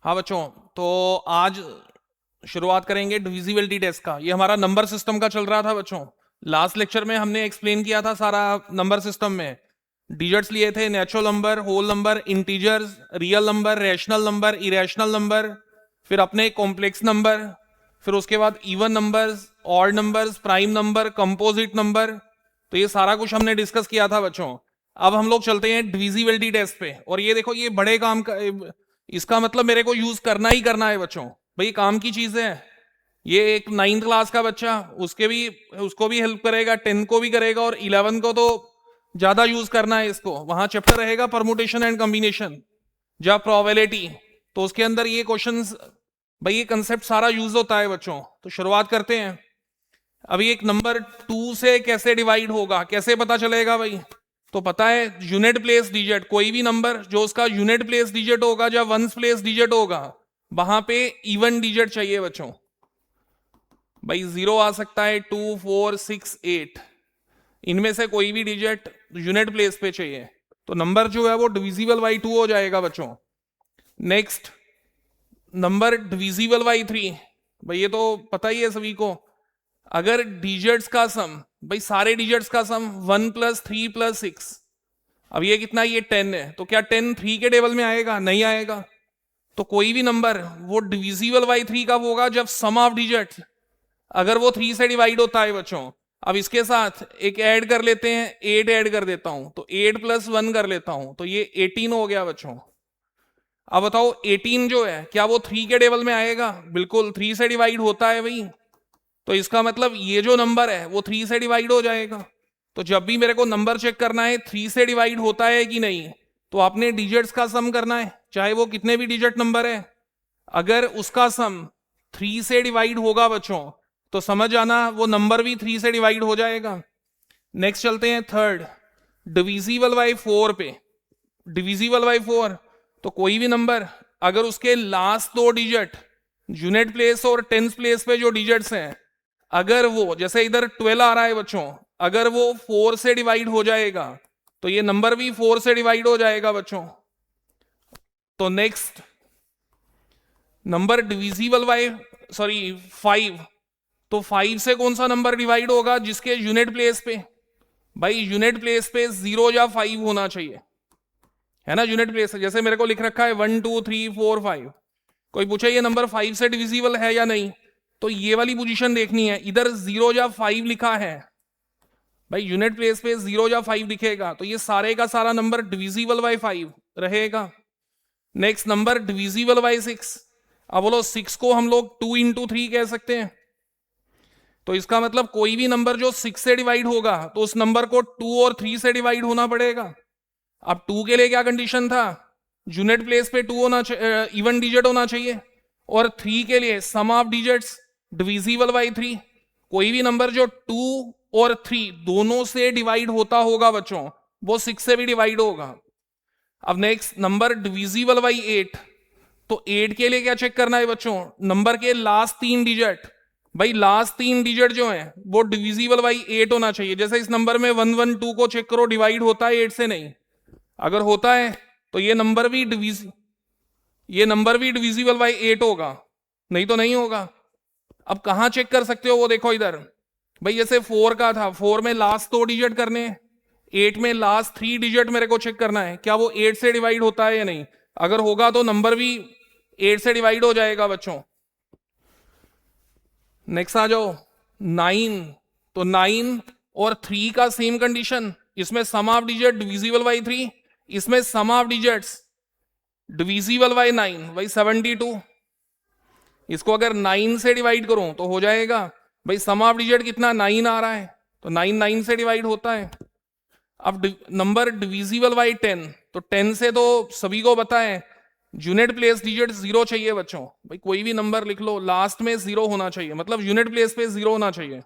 हाँ बच्चों, तो आज शुरुआत करेंगे डिविजिबिलिटी टेस्ट का। ये हमारा नंबर सिस्टम का चल रहा था बच्चों। लास्ट लेक्चर में हमने एक्सप्लेन किया था सारा नंबर सिस्टम में। डिजिट्स लिए थे, natural number, whole number, integers, real number, rational number, irrational number, फिर अपने कॉम्प्लेक्स नंबर, फिर उसके बाद even numbers, odd numbers, prime number, composite number. तो ये सारा कुछ हमने डिस्कस किया था बच्चों। अब हम लोग चलते हैं डिविजिबिलिटी टेस्ट पे। और ये देखो, ये बड़े काम का, इसका मतलब मेरे को यूज करना ही करना है बच्चों। भाई काम की चीज है। ये एक 9th क्लास का बच्चा, उसको भी हेल्प करेगा, 10 को भी करेगा, और 11 को तो ज्यादा यूज करना है इसको। वहां चैप्टर रहेगा परमुटेशन एंड कॉम्बिनेशन, जब प्रोबेबिलिटी, तो उसके अंदर ये क्वेश्चंस, भाई ये कंसेप्ट सारा यूज होता है बच्चों। तो शुरुआत करते हैं। अभी एक नंबर 2 से कैसे डिवाइड होगा, कैसे पता चलेगा भाई? तो पता है, यूनिट प्लेस डिजिट, कोई भी नंबर जो उसका यूनिट प्लेस डिजिट होगा, जब वंस प्लेस डिजिट होगा, वहां पे इवन डिजिट चाहिए बच्चों। भाई 0 आ सकता है, 2, 4, 6, 8, इनमें से कोई भी डिजिट यूनिट प्लेस पे चाहिए। तो नंबर जो है वो डिविजिबल बाई 2 हो जाएगा बच्चों। Next, number divisible by 3। भाई ये तो पता ही है सभी को। अगर डिजिट्स का सम, भाई सारे डिजिट्स का सम 1 + 3 + 6, अब ये कितना, ये 10 है, तो क्या 10 3 के टेबल में आएगा? नहीं आएगा। तो कोई भी नंबर वो डिविजिबल बाई 3 कब होगा? जब सम ऑफ डिजिट्स, अगर वो 3 से डिवाइड होता है बच्चों। अब इसके साथ एक ऐड कर लेते हैं, 8 ऐड कर देता हूं, तो 8 + 1 कर लेता हूं, तो ये 18 हो गया बच्चों। अब बताओ 18 जो है, क्या वो 3 के टेबल में आएगा? बिल्कुल, 3 से डिवाइड होता है भाई। तो इसका मतलब ये जो नंबर है वो 3 से डिवाइड हो जाएगा। तो जब भी मेरे को नंबर चेक करना है 3 से डिवाइड होता है कि नहीं, तो आपने डिजिट्स का सम करना है, चाहे वो कितने भी डिजिट नंबर है। अगर उसका सम 3 से डिवाइड होगा बच्चों, तो समझ आना वो नंबर भी 3 से डिवाइड हो जाएगा। नेक्स्ट चलते हैं थर्ड, डिविजिबल बाई 4 पे। डिविजिबल बाई 4, तो कोई भी नंबर अगर उसके लास्ट 2 डिजिट यूनिट प्लेस और टेंस प्लेस पे जो डिजिट्स हैं, अगर वो, जैसे इधर 12 आ रहा है बच्चों, अगर वो 4 से डिवाइड हो जाएगा, तो ये नंबर भी 4 से डिवाइड हो जाएगा बच्चों। तो नेक्स्ट, नंबर डिविजिबल बाय 5, तो 5 से कौन सा नंबर डिवाइड होगा? जिसके यूनिट प्लेस पे, भाई यूनिट प्लेस पे 0 या 5 होना चाहिए, है ना। यूनिट प्लेस जैसे मेरे को लिख रखा है 1, 2, 3, 4, 5, कोई पूछे ये नंबर 5 से डिविजिबल है या नहीं, तो ये वाली पोजीशन देखनी है। इधर 0 या 5 लिखा है, भाई यूनिट प्लेस पे 0 या 5 दिखेगा, तो ये सारे का सारा नंबर डिविजिबल बाय 5 रहेगा। Next, number divisible by 6। अब बोलो 6 को हम लोग 2 × 3 कह सकते हैं, तो इसका मतलब कोई भी नंबर जो 6 से डिवाइड होगा, तो उस नंबर को 2 और 3 से डिवाइड होना पड़ेगा। अब 2 के लिए क्या कंडीशन था? यूनिट प्लेस पे 2 होना चाहिए, इवन डिजिट होना चाहिए। और 3 के लिए सम ऑफ डिजिट्स डिविजिबल बाय 3। कोई भी नंबर जो 2 और 3 दोनों से डिवाइड होता होगा बच्चों, वो 6 से भी डिवाइड होगा। अब नेक्स्ट, नंबर डिविजिबल बाय 8। तो 8 के लिए क्या चेक करना है बच्चों? नंबर के लास्ट 3 डिजिट, भाई लास्ट 3 डिजिट जो है वो डिविजिबल बाय 8 होना चाहिए। जैसे इस नंबर में 112 को चेक करो, डिवाइड होता है 8 से? नहीं। अगर होता है तो ये नंबर भी डिविजिबल बाय 8 होगा, नहीं तो नहीं होगा। अब कहां चेक कर सकते हो वो देखो इधर, भाई जैसे 4 का था, 4 में लास्ट 2 डिजिट करने, 8 में लास्ट 3 डिजिट मेरे को चेक करना है, क्या वो 8 से डिवाइड होता है या नहीं। अगर होगा तो नंबर भी 8 से डिवाइड हो जाएगा बच्चों। नेक्स्ट आ जाओ 9। तो 9 और 3 का सेम कंडीशन, इसमें सम ऑफ डिजिट डिविजिबल बाय 3, इसमें सम ऑफ डिजिट्स डिविजिबल बाय 9, भाई 72। इसको अगर 9 से डिवाइड करूं तो हो जाएगा, भाई सम ऑफ डिजिट कितना, 9 आ रहा है, तो 9 9 से डिवाइड होता है। अब नंबर डिविजिबल बाय 10, तो 10 से तो सभी को पता है यूनिट प्लेस डिजिट 0 चाहिए बच्चों। भाई कोई भी नंबर लिख लो, लास्ट में 0 होना चाहिए, मतलब यूनिट प्लेस पे 0 होना चाहिए।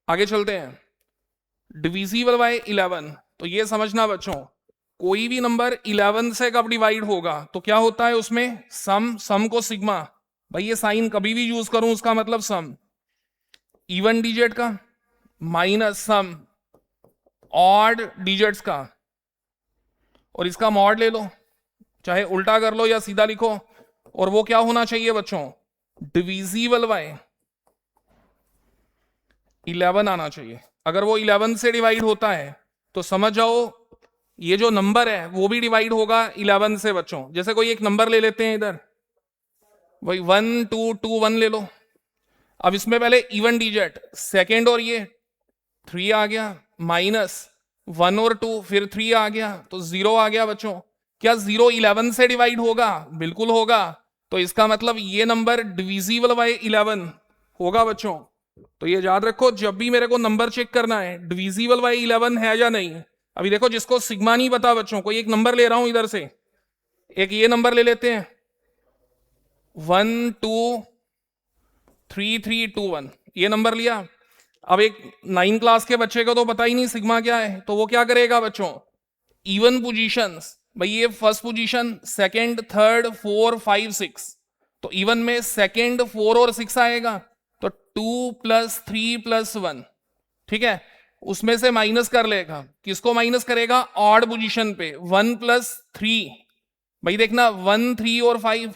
आगे चलते हैं, डिविजिबल बाय 11। तो ये समझना बच्चों, कोई भी नंबर 11 से कब डिवाइड होगा, तो क्या होता है उसमें, सम को सिग्मा, भाई ये साइन कभी भी यूज करूं उसका मतलब सम, इवन डिजिट का माइनस सम ऑड डिजिट्स का, और इसका मॉड ले लो, चाहे उल्टा कर लो या सीधा लिखो, और वो क्या होना चाहिए बच्चों, डिविजिबल बाय 11 आना चाहिए। अगर वो 11 से डिवाइड होता है तो समझ जाओ ये जो नंबर है वो भी डिवाइड होगा 11 से बच्चों। जैसे कोई एक नंबर ले लेते हैं इधर, वही 1 2 2 1 ले लो। अब इसमें पहले इवन डिजिट सेकेंड और ये 3 आ गया, माइनस 1 और 2 फिर 3 आ गया, तो 0 आ गया बच्चों। क्या 0 11 से डिवाइड होगा? बिल्कुल होगा। तो इसका मतलब ये नंबर डिविजिबल बाय 11 होगा बच्चों। तो ये याद रखो, जब भी मेरे को नंबर चेक करना है डिविजिबल बाय 11 है या नहीं। अभी देखो जिसको सिग्मा नहीं पता बच्चों, कोई एक नंबर ले रहा हूं इधर से, एक ये नंबर ले लेते हैं 1 2 3 3 2 1, ये नंबर लिया। अब एक 9 क्लास के बच्चे को तो पता ही नहीं सिग्मा क्या है, तो वो क्या करेगा बच्चों, इवन पोजीशंस, भाई ये फर्स्ट पोजीशन, सेकंड, थर्ड, 4 5 6, तो इवन में सेकंड 4 और 6 आएगा, तो 2 + 3 + 1, ठीक है, उसमें से माइनस कर लेगा। किसको माइनस करेगा? ऑड पोजीशन पे 1 + 3, भाई देखना 1 3 और 5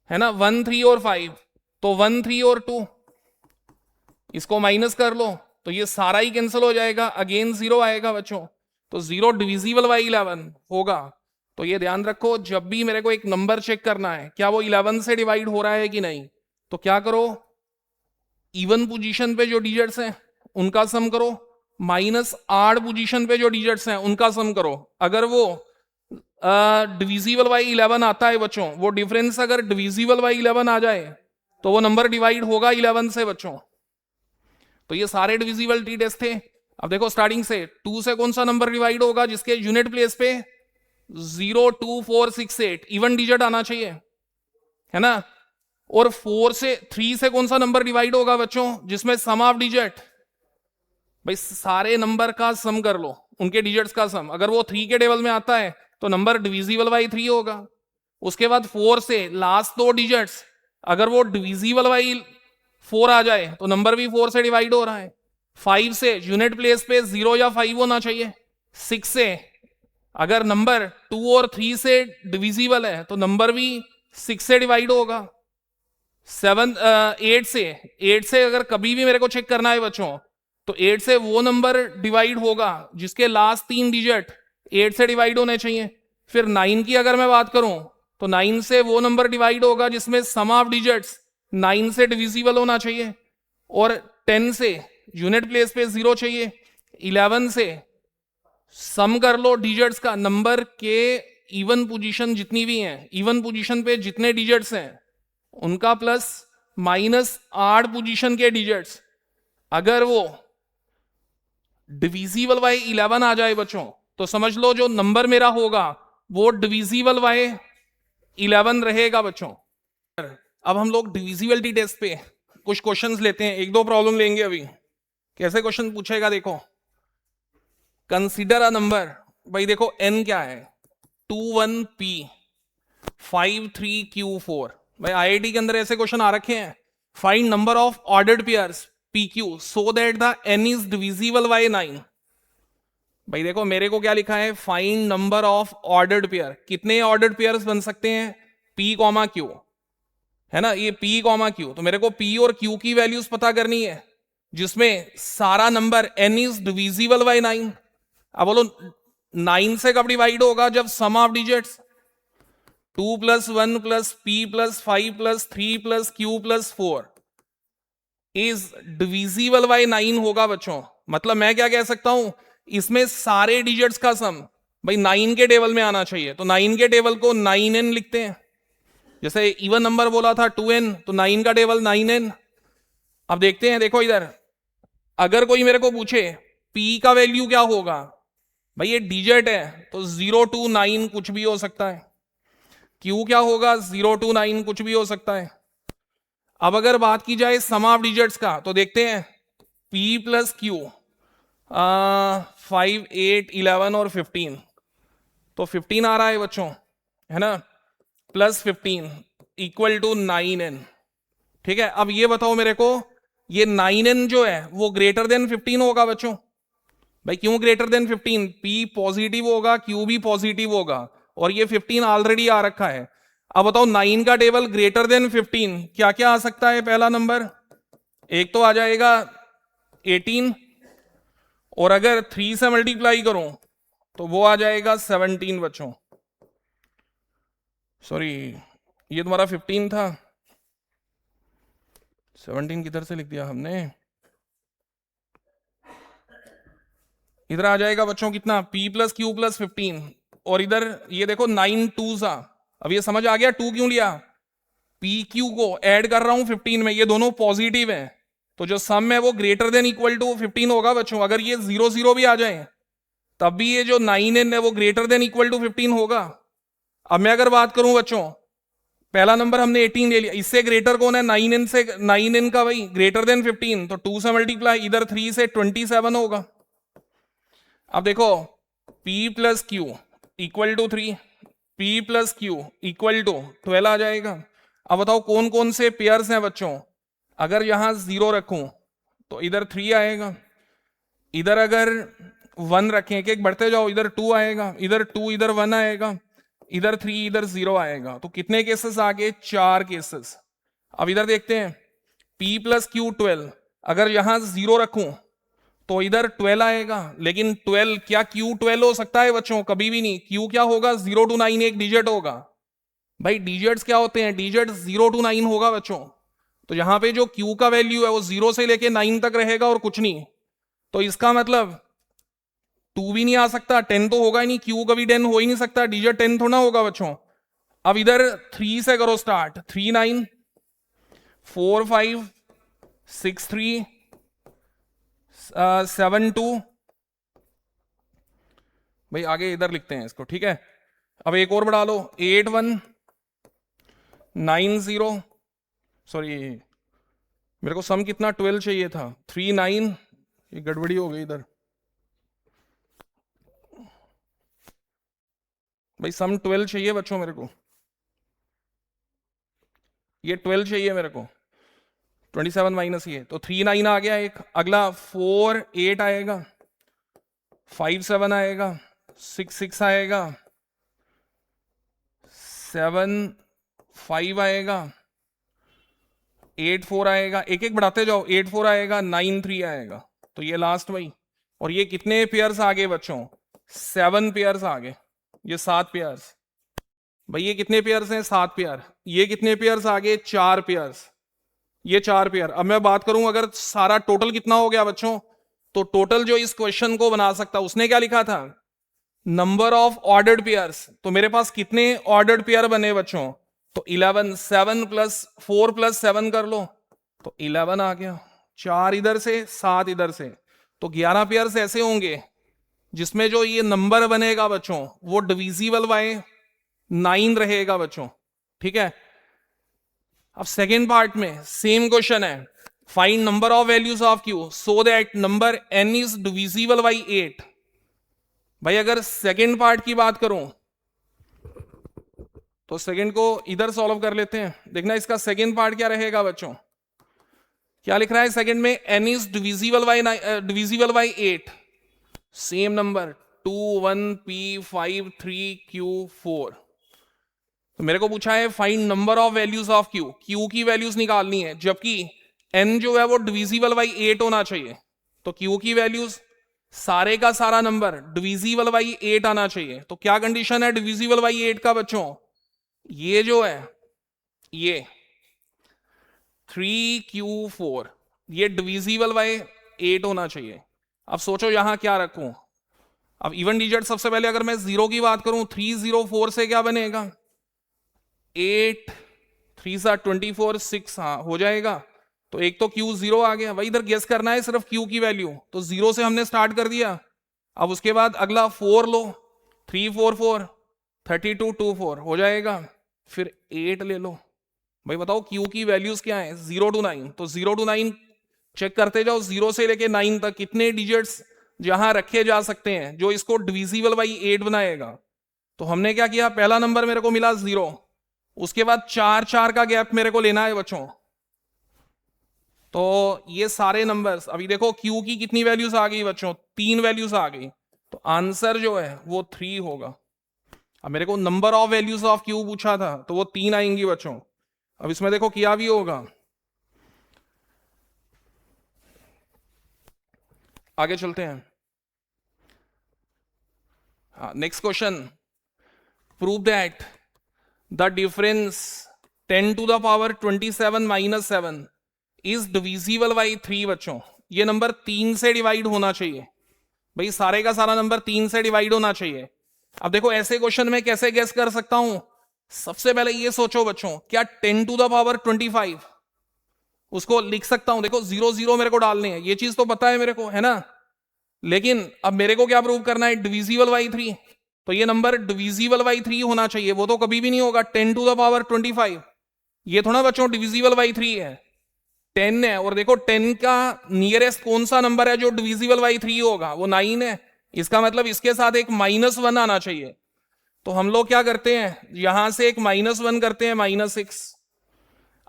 है ना, 1 3 और 5, तो 1 3 और 2, इसको माइनस कर लो तो ये सारा ही कैंसिल हो जाएगा, अगेन 0 आएगा बच्चों। तो 0 डिविजिबल बाय 11 होगा। तो ये ध्यान रखो, जब भी मेरे को एक नंबर चेक करना है क्या वो 11 से डिवाइड हो रहा है कि नहीं, तो क्या करो, इवन पोजीशन पे जो डिजिट्स हैं उनका सम करो, माइनस ऑड पोजीशन पे जो डिजिट्स हैं उनका सम करो। अगर वो डिविजिबल बाय 11 आता है बच्चों, वो डिफरेंस अगर डिविजिबल बाय 11 आ जाए तो वो नंबर डिवाइड होगा 11 से बच्चों। तो ये सारे डिविजिबिलिटी टेस्ट थे। अब देखो स्टार्टिंग से 2 से कौन सा नंबर डिवाइड होगा जिसके यूनिट प्लेस पे 0 2 4 6 8 इवन डिजिट आना चाहिए, है ना। और 3 से कौन सा नंबर डिवाइड होगा बच्चों जिसमें सम ऑफ डिजिट, भाई सारे नंबर का सम कर लो, उनके डिजिट्स का सम, अगर वो 3 के टेबल में आता है तो नंबर डिविजिबल बाय 3 होगा। उसके बाद 4 से लास्ट 2 डिजिट्स, अगर वो डिविजिबल बाय 4 आ जाए तो नंबर भी 4 से डिवाइड हो रहा है। 5 से यूनिट प्लेस पे 0 या 5 होना चाहिए। 6 से अगर नंबर 2 और 3 से डिविजिबल है तो नंबर भी 6 से डिवाइड होगा। 8 से अगर कभी भी मेरे को चेक करना है बच्चों तो 8 से वो नंबर डिवाइड होगा जिसके लास्ट 3 डिजिट 8 से डिवाइड होने चाहिए। फिर 9 की अगर मैं बात करूं तो 9 से वो नंबर डिवाइड होगा जिसमें सम ऑफ डिजिट्स 9 से डिविजिबल होना चाहिए। और 10 से यूनिट प्लेस पे 0 चाहिए। 11 से सम कर लो डिजिट्स का, नंबर के इवन पोजीशन जितनी भी हैं, इवन पोजीशन पे जितने डिजिट्स हैं उनका प्लस माइनस ऑड पोजीशन के डिजिट्स, अगर वो डिविजिबल बाय 11 आ जाए बच्चों तो समझ लो जो नंबर मेरा होगा वो डिविजिबल बाय 11 रहेगा बच्चों। अब हम लोग डिविजिबिलिटी टेस्ट पे कुछ क्वेश्चंस लेते हैं, 1-2 प्रॉब्लम लेंगे अभी। कैसे क्वेश्चन पूछेगा देखो, कंसीडर अ नंबर, भाई देखो n क्या है 21p 53q4, भाई आईआईटी के अंदर ऐसे क्वेश्चन आ रखे हैं। Find number of ordered pairs pq so that the n is divisible bye 9। भाई देखो मेरे को क्या लिखा है, find number of ordered pair, कितने ऑर्डर्ड पेयर्स बन सकते हैं p, q, है ना, ये p, q, तो मेरे को p और q की वैल्यूज पता करनी है जिसमें सारा number n is divisible bye 9। अब बोलो 9 से कब डिवाइड होगा, जब सम of digits 2 + 1 + p + 5 + 3 + q + 4 is divisible bye 9 होगा बच्चों। मतलब मैं क्या कह सकता हूं, इसमें सारे डिजिट्स का सम भाई 9 के टेबल में आना चाहिए। तो 9 के टेबल को 9n लिखते हैं, जैसे इवन नंबर बोला था 2n, तो 9 का टेबल 9n। अब देखते हैं, देखो इधर अगर कोई मेरे को पूछे p का वैल्यू क्या होगा, भाई ये डिजिट है तो 0 to 9 कुछ भी हो सकता है, q क्या होगा 0 to 9 कुछ भी हो सकता है। अब अगर बात की जाए सम ऑफ डिजिट्स का तो देखते हैं p + q 5 8 11 और 15, तो 15 आ रहा है बच्चों, है ना, प्लस 15 इक्वल टू 9n। ठीक है, अब ये बताओ मेरे को ये 9n जो है वो ग्रेटर देन 15 होगा बच्चों। भाई क्यों ग्रेटर देन 15, p पॉजिटिव होगा q भी पॉजिटिव होगा, और ये 15 ऑलरेडी आ रखा है। अब बताओ 9 का टेबल ग्रेटर देन 15 क्या क्या आ सकता है? पहला नंबर एक तो आ जाएगा 18, और अगर 3 से मल्टीप्लाई करूं तो वो आ जाएगा 17 बच्चों। सॉरी, ये तुम्हारा 15 था, 17 किधर से लिख दिया हमने? इधर आ जाएगा बच्चों कितना? p प्लस क्यू प्लस 15, और इधर ये देखो 9 2 सा। अब ये समझ आ गया 2 क्यों लिया? पी क्यू को ऐड कर रहा हूं 15 में, ये दोनों पॉजिटिव हैं, तो जो सम है वो ग्रेटर देन इक्वल टू 15 होगा बच्चों। अगर ये 0 0 भी आ जाए तब भी ये जो 9n है वो ग्रेटर देन इक्वल टू 15 होगा। अब मैं अगर बात करूं बच्चों, पहला नंबर हमने 18 ले लिया, इससे ग्रेटर कौन है? 9n से, 9n का भाई ग्रेटर देन 15, तो 2 से मल्टीप्लाई, इधर 3 से 27 होगा। अब देखो p plus q equal to 3, p plus q equal to 12 आ जाएगा। अब बताओ कौन कौन से पेयर्स हैं बच्चों? अगर यहां 0 रखूं तो इधर 3 आएगा, इधर अगर 1 रखें, एक एक बढ़ते जाओ, इधर 2 आएगा, इधर 2, इधर 1 आएगा, इधर 3, इधर 0 आएगा। तो कितने केसेस आ गए? 4 केसेस। अब इधर देखते हैं p प्लस क्यू 12, अगर यहां 0 रखूं तो इधर 12 आएगा, लेकिन 12 क्या Q 12 हो सकता है बच्चों? कभी भी नहीं। Q क्या होगा? 0 to 9 एक डिजिट होगा। भाई डिजिट्स क्या होते हैं? डिजिट 0 to 9 होगा बच्चों। तो यहां पे जो Q का वैल्यू है वो 0 से लेके 9 तक रहेगा और कुछ नहीं। तो इसका मतलब 2 भी नहीं आ सकता, 10 तो होगा ही नहीं, Q कभी 10 हो ही नहीं सकता, डिजिट 10 थोड़ा होगा बच्चों। अब इधर 3 से करो स्टार्ट, 3 9 4 5 6 3 7 2। भाई आगे इधर लिखते हैं इसको, ठीक है। अब एक और बढ़ा लो, 8 1 9 0, सॉरी मेरे को सम कितना 12 चाहिए था, 3 9, ये गड़बड़ी हो गई इधर। भाई सम 12 चाहिए बच्चों मेरे को, ये 12 चाहिए मेरे को, 27 माइनस ये, तो 3 9 आ गया एक। अगला 4 8 आएगा, 5 7 आएगा, 6 6 आएगा, 7 5 आएगा, 8 4 आएगा, एक एक बढ़ाते जाओ, 8 4 आएगा, 9 3 आएगा। तो ये लास्ट भाई। और ये कितने पेयर्स आ गए बच्चों? 7 पेयर्स आ गए, ये 7 पेयर्स। भाई ये कितने पेयर्स हैं? 7 पेयर। ये कितने पेयर्स आ गए? 4 पेयर्स, ये 4 पेयर। अब मैं बात करूं अगर सारा टोटल कितना हो गया बच्चों, तो टोटल जो इस क्वेश्चन को बना सकता, उसने क्या लिखा था? Number of ordered pairs. तो मेरे पास कितने ऑर्डर्ड पेयर बने बच्चों? तो 11, 7 प्लस 4 प्लस 7 कर लो, तो 11 आ गया। 4 इधर से, 7 इधर से, तो 11 पेयर्स ऐसे होंगे जिसमें जो ये नंबर बनेगा बच्चों वो डिविजिबल बाय 9 रहेगा बच्चों, ठीक है। अब सेकेंड पार्ट में सेम क्वेश्चन है, find number of values of Q so that number n is divisible by 8। भाई अगर सेकेंड पार्ट की बात करूं तो सेकेंड को इधर सॉल्व कर लेते हैं। देखना इसका सेकेंड पार्ट क्या रहेगा बच्चों, क्या लिख रहा है सेकेंड में? n is divisible by 8, same number 2 1 p 5 3 q 4। तो मेरे को पूछा है find number of values of Q, Q की वैल्यूज निकालनी है, जबकि n जो है वो डिविजिबल बाई 8 होना चाहिए। तो क्यू की वैल्यूज सारे का सारा नंबर डिविजिबल बाई 8 आना चाहिए। तो क्या कंडीशन है डिविजिबल बाई 8 का बच्चों? ये जो है ये 3q4 ये डिविजिबल बाई 8 होना चाहिए। अब सोचो यहां क्या रखूं। अब इवन डिजिट सबसे पहले अगर मैं 0 की बात करूं, 304 से क्या बनेगा? 8 3 सा 24, 6 हाँ हो जाएगा। तो एक तो Q 0 आ गया। वही इधर गेस करना है सिर्फ Q की वैल्यू, तो 0 से हमने स्टार्ट कर दिया। अब उसके बाद अगला 4 लो, 3 4 4 32 2 4 हो जाएगा। फिर 8 ले लो। भाई बताओ Q की वैल्यूज क्या है? 0 to 9, तो 0 to 9 चेक करते जाओ, 0 से लेके 9 तक कितने डिजिट्स जहां रखे जा सकते हैं जो इसको डिविजिबल बाई 8 बनाएगा। तो हमने क्या किया, पहला नंबर मेरे को मिला 0, उसके बाद 4 4 का गैप मेरे को लेना है बच्चों। तो ये सारे नंबर्स, अभी देखो Q की कितनी वैल्यूज आ गई बच्चों? 3 वैल्यूज आ गई। तो आंसर जो है वो 3 होगा। अब मेरे को number of values of Q पूछा था, तो वो 3 आएंगी बच्चों। अब इसमें देखो क्या भी होगा, आगे चलते हैं। Next question, prove that the difference 10 to the power 27 minus 7 is divisible by 3। बच्चों ये नंबर 3 से डिवाइड होना चाहिए, भाई सारे का सारा नंबर 3 से डिवाइड होना चाहिए। अब देखो ऐसे क्वेश्चन में कैसे गेस कर सकता हूं, सबसे पहले ये सोचो बच्चों, क्या 10 टू द पावर 25 उसको लिख सकता हूं? देखो 0 0 मेरे को डालने हैं, ये चीज तो पता है मेरे को, है ना। लेकिन अब मेरे को क्या प्रूव करना है, डिविजिबल बाई 3। तो ये नंबर डिविजिबल बाई 3 होना चाहिए, वो तो कभी भी नहीं होगा 10 टू द पावर 25। ये थोड़ा बच्चों डिविजिबल बाई 3 है, 10 है। और देखो 10 का नियरेस्ट कौन सा नंबर है जो डिविजिबल बाई 3 होगा, वो 9 है। इसका मतलब इसके साथ एक -1 आना चाहिए। तो हम लोग क्या करते हैं, यहां से एक -1 करते हैं, -6।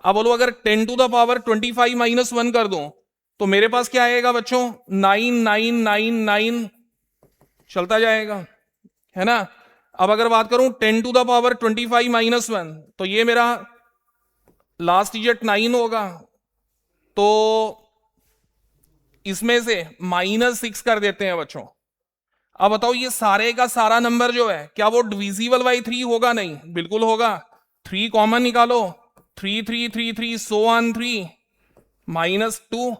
अब बोलो अगर 10 टू द पावर 25 -1 कर दूं तो मेरे पास क्या आएगा बच्चों, 9 9 9 9 चलता जाएगा, है ना। अब अगर बात करूं 10 टू द पावर 25 -1, तो ये मेरा लास्ट डिजिट 9 होगा। तो इसमें से -6 कर देते हैं बच्चों। अब बताओ ये सारे का सारा नंबर जो है, क्या वो डिविजिबल बाई 3 होगा? नहीं, बिल्कुल होगा। 3 कॉमन निकालो, 3 3 3 3 सो ऑन 3 -2।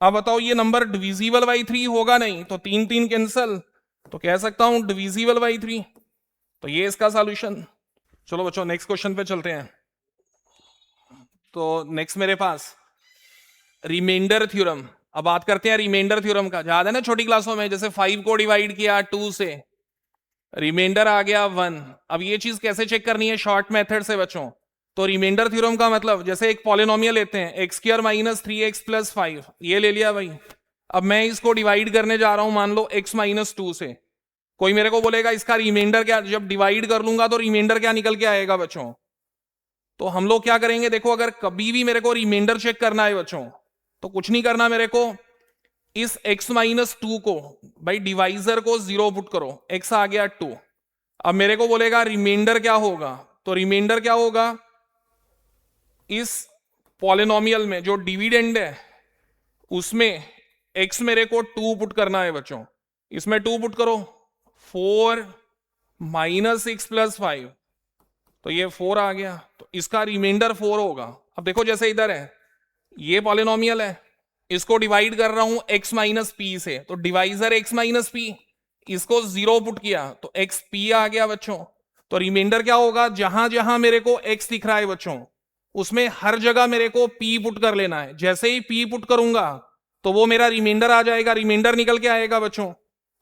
अब बताओ ये नंबर डिविजिबल बाई 3 होगा? नहीं, तो 3 3 कैंसल, तो कह सकता हूं डिविजिबल बाई 3। तो ये इसका सॉल्यूशन। चलो बच्चों नेक्स्ट क्वेश्चन पे चलते हैं। तो नेक्स्ट मेरे पास रिमाइंडर थ्योरम। अब बात करते हैं रिमाइंडर थ्योरम का। याद है ना छोटी क्लासों में, जैसे 5 को डिवाइड किया 2 से, रिमाइंडर आ गया 1। अब ये चीज कैसे चेक करनी है शॉर्ट मेथड से बच्चों? तो रिमाइंडर थ्योरम का मतलब, जैसे एक पॉलिनोमियल लेते हैं x² - 3x + 5, ये ले लिया भाई। अब मैं इसको डिवाइड करने जा रहा हूं, मान लो x - 2 से। कोई मेरे को बोलेगा इसका रिमाइंडर क्या, जब डिवाइड कर लूंगा तो रिमाइंडर क्या निकल के आएगा बच्चों? तो हम लोग क्या करेंगे, देखो अगर कभी भी मेरे को रिमाइंडर चेक करना है बच्चों, तो कुछ नहीं करना मेरे को, इस x - 2 को भाई डिवाइजर को 0 पुट करो, x आ गया 2। अब मेरे को बोलेगा रिमाइंडर क्या होगा, तो रिमाइंडर क्या होगा, इस पॉलिनोमियल में जो डिविडेंड है उसमें x मेरे को 2 पुट करना है बच्चों। इसमें 2 पुट करो, 4 - 6 + 5, तो ये 4 आ गया। तो इसका रिमाइंडर 4 होगा। अब देखो जैसे इधर है, ये पॉलिनोमियल है, इसको डिवाइड कर रहा हूं x - p से, तो डिवाइजर x - p, इसको 0 पुट किया तो xp आ गया बच्चों। तो रिमाइंडर क्या होगा, जहां जहां मेरे को x दिख रहा है बच्चों, उसमें हर जगह मेरे को p पुट कर लेना है। जैसे ही p पुट करूंगा तो वो मेरा रिमाइंडर आ जाएगा, रिमाइंडर निकल के आएगा बच्चों।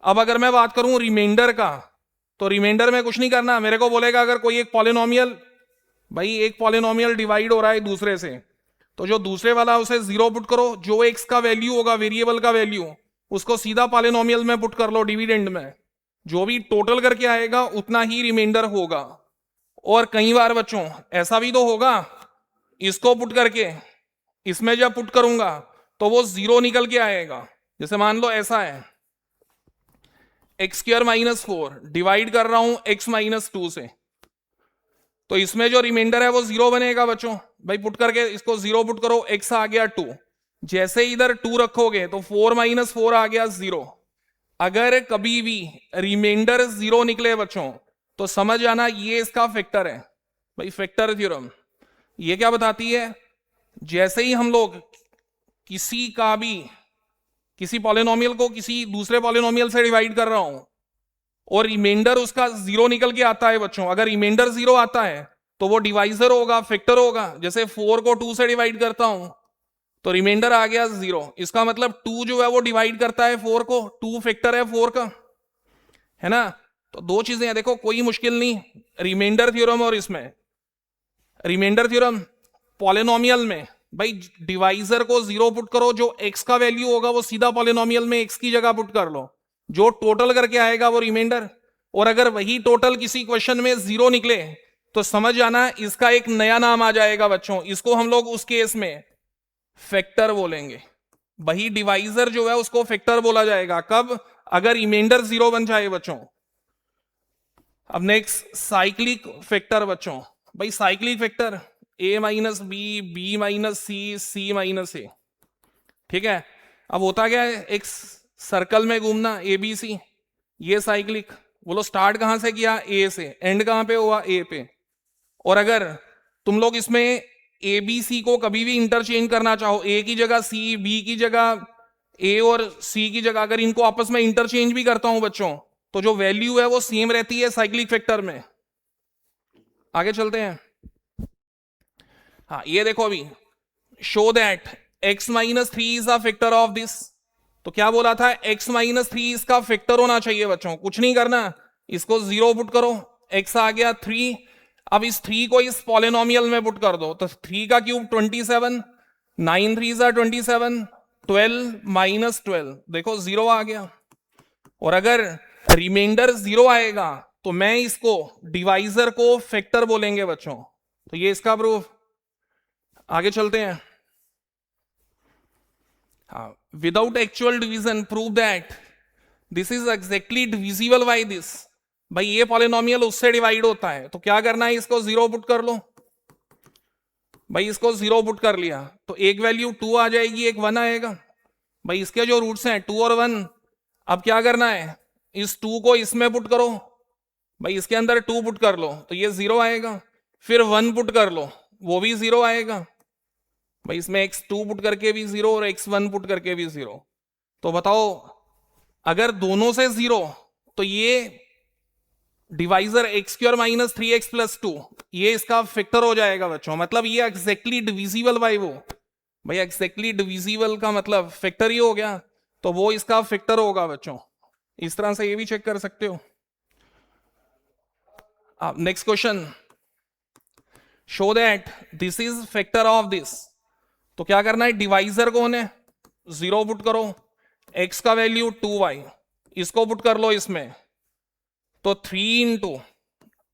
अब अगर मैं बात करूं रिमाइंडर का, तो रिमाइंडर में कुछ नहीं करना, मेरे को बोलेगा अगर कोई एक पॉलिनोमियल, भाई एक पॉलिनोमियल डिवाइड हो रहा है दूसरे से, तो जो दूसरे वाला उसे 0 पुट करो, जो x का वैल्यू होगा, वेरिएबल का वैल्यू, उसको सीधा पॉलिनोमियल में पुट कर लो, डिविडेंड में। जो भी टोटल करके आएगा उतना ही रिमाइंडर होगा। और कई बार बच्चों ऐसा भी तो होगा, इसको पुट करके इसमें जब पुट करूंगा तो वो 0 निकल के आएगा। जैसे मान लो ऐसा है, x² - 4 डिवाइड कर रहा हूं x - 2 से, तो इसमें जो रिमाइंडर है वो 0 बनेगा बच्चों। भाई पुट करके इसको 0 पुट करो, x आ गया 2। जैसे इधर 2 रखोगे तो 4 - 4 आ गया 0। अगर कभी भी रिमाइंडर 0 निकले बच्चों, तो समझ आना ये इसका फैक्टर है। भाई फैक्टर थ्योरम ये क्या बताती है, जैसे ही हम लोग किसी पॉलिनोमियल को किसी दूसरे पॉलिनोमियल से डिवाइड कर रहा हूं और रिमाइंडर उसका 0 निकल के आता है बच्चों, अगर रिमाइंडर 0 आता है तो वो डिवाइजर होगा, फैक्टर होगा। जैसे 4 को 2 से डिवाइड करता हूं तो रिमाइंडर आ गया 0, इसका मतलब 2 जो है वो डिवाइड करता है 4 को, 2 फैक्टर है 4 का, है ना। तो दो चीजें हैं, देखो कोई मुश्किल नहीं, रिमाइंडर थ्योरम और इसमें। रिमाइंडर थ्योरम पॉलिनोमियल में भाई डिवाइजर को 0 पुट करो, जो x का वैल्यू होगा वो सीधा पॉलिनोमियल में x की जगह पुट कर लो, जो टोटल करके आएगा वो रिमाइंडर। और अगर वही टोटल किसी क्वेश्चन में 0 निकले तो समझ जाना इसका एक नया नाम आ जाएगा बच्चों, इसको हम लोग उस केस में फैक्टर बोलेंगे। वही डिवाइजर जो है उसको फैक्टर बोला जाएगा, कब, अगर रिमाइंडर 0 बन जाए बच्चों। अब नेक्स्ट साइक्लिक फैक्टर बच्चों, भाई cyclic factor a minus B, B minus C, C minus A, ठीक है। अब होता क्या है, एक सर्कल में घूमना ए बी सी, ये साइक्लिक। बोलो स्टार्ट कहां से किया, ए से, एंड कहां पे हुआ, ए पे। और अगर तुम लोग इसमें ए बी सी को कभी भी इंटरचेंज करना चाहो, ए की जगह सी, बी की जगह ए और सी की जगह अगर इनको आपस में इंटरचेंज भी करता हूं बच्चों, तो जो वैल्यू है वो सेम रहती है साइक्लिक फैक्टर में। आगे चलते हैं। हाँ ये देखो अभी, show that x minus three is a factor of this. तो क्या बोला था, x माइनस थ्री इसका फैक्टर होना चाहिए बच्चों, कुछ नहीं करना, इसको जीरो पुट करो, x आ गया 3। अब इस 3 को इस पॉलिनोमियल में पुट कर दो, तो 3 का क्यूब 27, 9 3 27, 12 माइनस 12, देखो जीरो आ गया। और अगर रिमाइंडर जीरो आएगा तो मैं इसको डिवाइजर को फैक्टर बोलेंगे बच्चों। तो ये इसका प्रूफ। आगे चलते हैं। हाँ, without actual division prove that this is exactly divisible by this. भाई ये पॉलिनोमियल उससे डिवाइड होता है, तो क्या करना है, इसको जीरो पुट कर लो। भाई इसको जीरो पुट कर लिया तो एक वैल्यू 2 आ जाएगी, एक 1 आएगा। भाई इसके जो रूट्स हैं 2 और 1, अब क्या करना है, इस 2 को इसमें पुट करो, भाई इसके अंदर 2 पुट कर लो तो ये 0 आएगा। फिर 1 पुट कर लो, वो भी 0 आएगा। भाई इसमें x2 पुट करके भी 0 और x1 पुट करके भी 0। तो बताओ अगर दोनों से 0, तो ये divisor x square minus 3x plus 2, ये इसका फैक्टर हो जाएगा बच्चों। मतलब ये एग्जैक्टली डिविजिबल बाय वो, भाई एग्जैक्टली डिविजिबल का मतलब फैक्टर ही हो गया, तो वो इसका फैक्टर होगा बच्चों। इस तरह से ये भी चेक कर सकते हो आप। Next question, show that this is factor of this. तो क्या करना है, डिवाइजर कौन है, 0 पुट करो, x का वैल्यू 2y, इसको पुट कर लो इसमें, तो 3 इंटू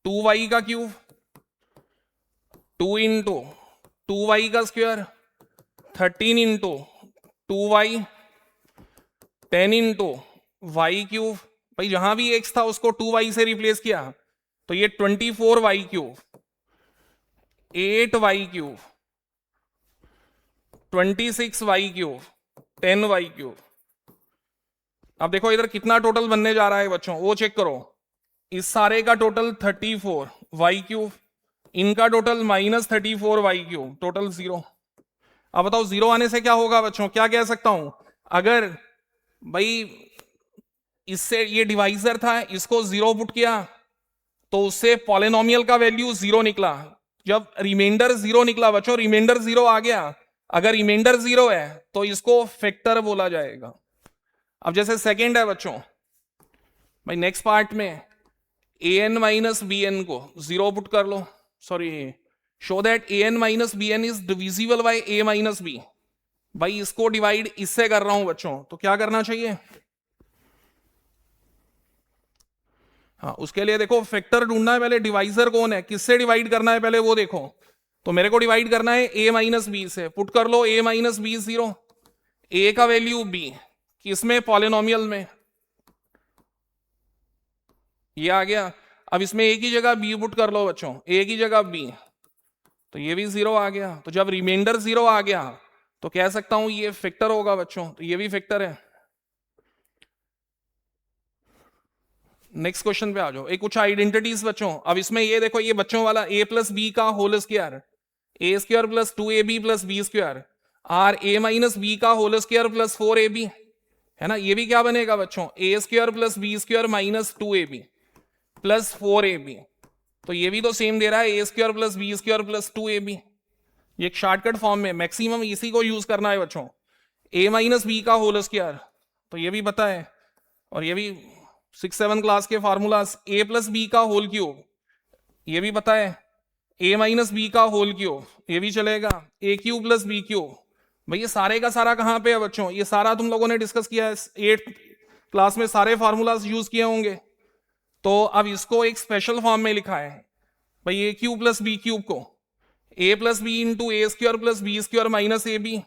2y का क्यूब, 2 इंटू 2y का square, 13 into 2y, 10 into y cube. भाई जहां भी x था उसको 2y से रिप्लेस किया, तो ये 24y cube, 8y cube, 26y cube, 10y cube. अब देखो इधर कितना टोटल बनने जा रहा है बच्चों, वो चेक करो। इस सारे का टोटल 34y क्यूब, इनका total minus 34y cube, total 0। अब बताओ 0 आने से क्या होगा बच्चों, क्या कह सकता हूं, अगर भाई इससे ये डिवाइजर था, इसको 0 पुट किया तो उससे पॉलिनोमियल का वैल्यू 0 निकला। जब रिमाइंडर 0 निकला बच्चों, रिमाइंडर 0 आ गया, अगर रिमाइंडर 0 है तो इसको फैक्टर बोला जाएगा। अब जैसे सेकंड है बच्चों, भाई नेक्स्ट पार्ट में an माइनस बी एन को 0 पुट कर लो, sorry, show that an minus B N is divisible by a minus B. भाई इसको डिवाइड इससे कर रहा हूं बच्चों, तो क्या करना चाहिए, हाँ उसके लिए देखो फैक्टर ढूंढना है, पहले डिवाइजर कौन है, किससे डिवाइड करना है पहले वो देखो। तो मेरे को डिवाइड करना है a माइनस बी से, पुट कर लो a माइनस बी 0, a का वैल्यू b, किसमें, पॉलिनोमियल में, ये आ गया। अब इसमें a की जगह b पुट कर लो बच्चों, a की जगह b, तो ये भी 0 आ गया। तो जब रिमाइंडर 0 आ गया तो कह सकता हूं ये फैक्टर होगा बच्चों, तो ये भी फैक्टर है। नेक्स्ट क्वेश्चन पे आ जाओ, एक कुछ आइडेंटिटीज बच्चों। अब इसमें ये देखो, ये बच्चों वाला a प्लस बी का whole square, A square plus 2ab plus B square, or A minus B का होल स्क्वायर प्लस 4ab, है ना। ये भी क्या बनेगा बच्चों, A square plus B square minus 2ab plus 4ab। तो ये भी तो सेम दे रहा है, A square plus B square plus 2ab। ये एक शॉर्टकट फॉर्म में, मैक्सिमम इसी को यूज करना है बच्चों। ए माइनस बी का होल स्क्वायर, तो ये भी पता है, और ये भी 6-7 क्लास के फार्मूलाज। ए प्लस बी का होल क्यूब, ये भी पता है, ए माइनस बी का होल क्यूब, ये भी चलेगा, ए क्यूब प्लस बी क्यूब। भाई ये सारे का सारा कहां पे है बच्चों, ये सारा तुम लोगों ने डिस्कस किया है 8th क्लास में, सारे फार्मूलाज यूज किए होंगे। तो अब इसको एक स्पेशल फॉर्म में लिखा है भाई, A cube plus B cube को A plus B into A square plus B square minus A B,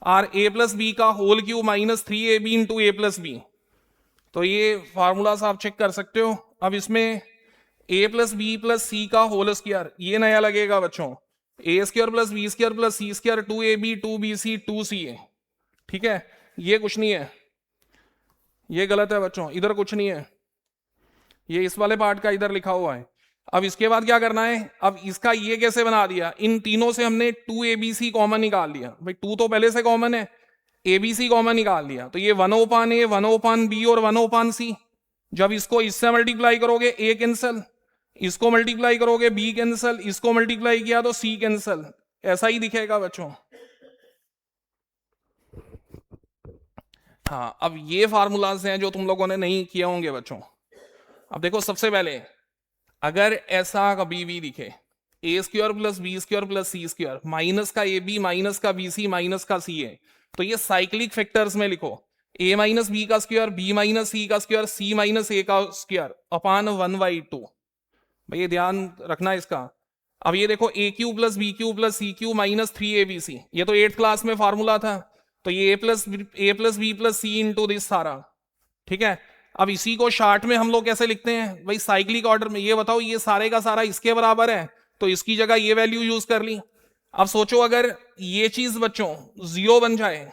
और ए प्लस बी का whole cube minus 3ab into A plus B. तो ये फार्मूलाज आप चेक कर सकते हो। अब इसमें A plus B plus C का होल स्क्वायर, ये नया लगेगा बच्चों, A square plus B square plus C square, 2ab 2bc 2ca, ठीक है। ये कुछ नहीं है, ये गलत है बच्चों, इधर कुछ नहीं है, ये इस वाले पार्ट का इधर लिखा हुआ है। अब इसके बाद क्या करना है, अब इसका ये कैसे बना दिया, इन तीनों से हमने 2abc कॉमन निकाल लिया, भाई 2 तो पहले से कॉमन है, abc कॉमन निकाल लिया, तो ये 1/a 1/b और 1/c। जब इसको इससे मल्टीप्लाई करोगे a कैंसल, इसको मल्टीप्लाई करोगे b कैंसल, इसको मल्टीप्लाई किया तो c कैंसल, ऐसा ही दिखेगा बच्चों। हाँ, अब ये फार्मूलाज हैं जो तुम लोगों ने नहीं किए होंगे बच्चों। अब देखो, सबसे पहले अगर ऐसा कभी भी दिखे A square plus B square plus C square, minus का ए बी माइनस का बी सी माइनस का सी ए, तो ये साइक्लिक फैक्टर्स में लिखो, ए माइनस बी का स्क्वायर, बी माइनस सी का स्क्वायर, सी माइनस ए का स्क्वायर अपान 1/2। भाई ये ध्यान रखना इसका। अब ये देखो, A cube plus B cube plus C cube minus 3abc, ये तो 8th क्लास में फार्मूला था, तो ये A plus B plus C into this सारा, ठीक है। अब इसी को शार्ट में हम लोग कैसे लिखते हैं भाई, साइक्लिक ऑर्डर में। ये बताओ, ये सारे का सारा इसके बराबर है, तो इसकी जगह ये वैल्यू यूज कर ली। अब सोचो, अगर ये चीज बच्चों 0 बन जाए,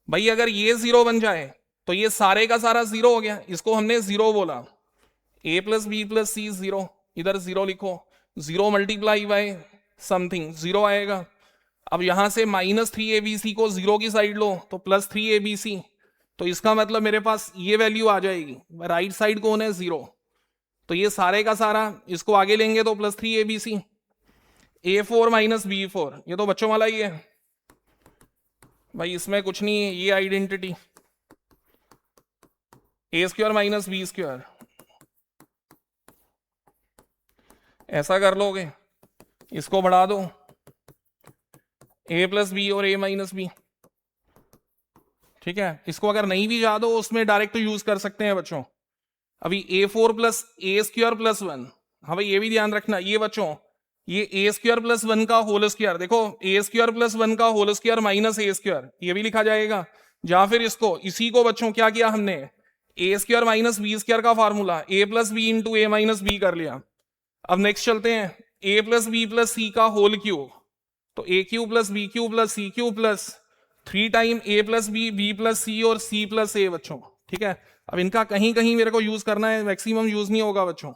भाई अगर ये 0 बन जाए तो ये सारे का सारा 0 हो गया, इसको हमने 0 बोला। ए प्लस बी प्लस सी 0, इधर 0 लिखो, 0 मल्टीप्लाई बाय समथिंग 0 आएगा। अब यहां से -3abc को 0 की साइड लो तो +3abc, तो इसका मतलब मेरे पास ये वैल्यू आ जाएगी, राइट साइड कौन है 0, तो ये सारे का सारा इसको आगे लेंगे तो +3abc, a4 माइनस b4, ये तो बच्चों वाला ही है भाई, इसमें कुछ नहीं है, ये आइडेंटिटी ए स्क्वायर माइनस बी स्क्वायर, ऐसा कर लोगे, इसको बढ़ा दो, ए प्लस बी और ए माइनस बी, ठीक है। इसको अगर नहीं भी जा दो उसमें डायरेक्ट यूज कर सकते हैं बच्चों। अभी a4 प्लस ए स्क्वायर प्लस 1, हाँ भाई ये भी ध्यान रखना, ये बच्चों ये ए स्क्वायर प्लस 1 का होल स्क्वायर, देखो ए स्क्वायर प्लस 1 का होल स्क्वायर माइनस ए स्क्वायर, ये भी लिखा जाएगा। या फिर इसको, इसी को बच्चों क्या किया हमने, A square minus B square का formula A plus B into A minus B कर लिया। अब नेक्स्ट चलते हैं, A plus B plus C का होल क्यूब, तो A cube plus B cube plus C cube plus 3 time A plus B plus C और C plus ए बच्चों, ठीक है। अब इनका कहीं कहीं मेरे को यूज करना है, मैक्सिमम यूज नहीं होगा बच्चों।